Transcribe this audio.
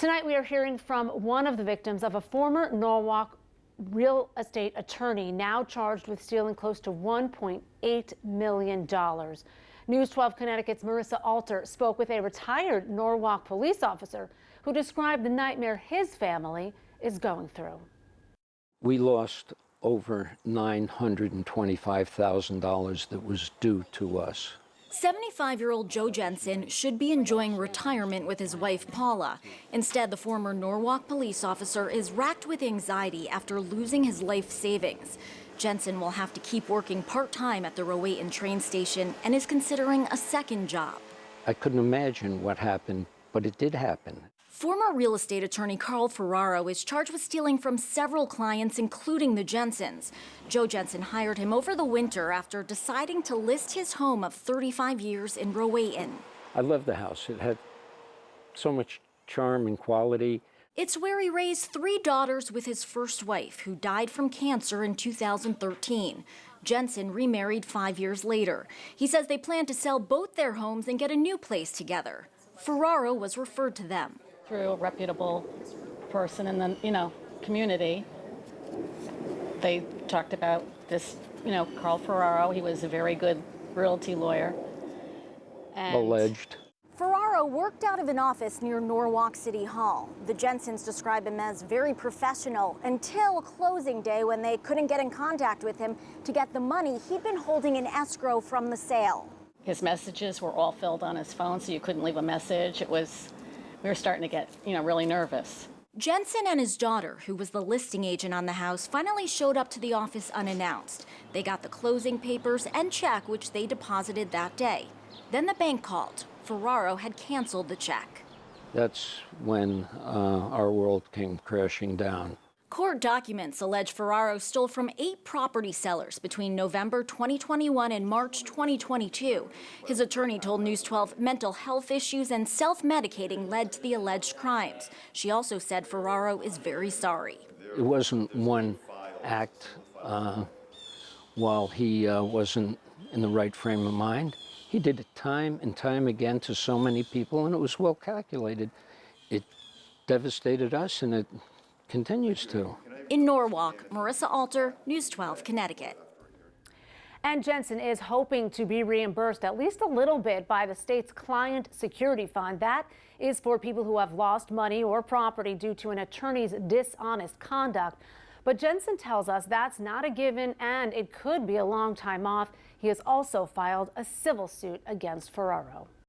Tonight we are hearing from one of the victims of a former Norwalk real estate attorney now charged with stealing close to $1.8 million. News 12 Connecticut's Marissa Alter spoke with a retired Norwalk police officer who described the nightmare his family is going through. We lost over $925,000 that was due to us. 75-year-old Joe Jensen should be enjoying retirement with his wife, Paula. Instead, the former Norwalk police officer is racked with anxiety after losing his life savings. Jensen will have to keep working part-time at the Rowayton train station and is considering a second job. I couldn't imagine what happened, but it did happen. Former real estate attorney Carl Ferraro is charged with stealing from several clients, including the Jensens. Joe Jensen hired him over the winter after deciding to list his home of 35 years in Rowayton. I loved the house. It had so much charm and quality. It's where he raised 3 daughters with his first wife, who died from cancer in 2013. Jensen remarried 5 years later. He says they plan to sell both their homes and get a new place together. Ferraro was referred to them through a reputable person in the, community. They talked about this, Carl Ferraro. He was a very good realty lawyer. And alleged. Ferraro worked out of an office near Norwalk City Hall. The Jensens describe him as very professional until closing day, when they couldn't get in contact with him to get the money he'd been holding in escrow from the sale. His messages were all filled on his phone, so you couldn't leave a message. We were starting to get, really nervous. Jensen and his daughter, who was the listing agent on the house, finally showed up to the office unannounced. They got the closing papers and check, which they deposited that day. Then the bank called. Ferraro had canceled the check. That's when our world came crashing down. Court documents allege Ferraro stole from 8 property sellers between November 2021 and March 2022. His attorney told News 12 mental health issues and self-medicating led to the alleged crimes. She also said Ferraro is very sorry. It wasn't one act while he wasn't in the right frame of mind. He did it time and time again to so many people, and it was well calculated. It devastated us, and it continues to. In Norwalk, Marissa Alter, News 12, Connecticut. And Jensen is hoping to be reimbursed at least a little bit by the state's Client Security Fund. That is for people who have lost money or property due to an attorney's dishonest conduct. But Jensen tells us that's not a given, and it could be a long time off. He has also filed a civil suit against Ferraro.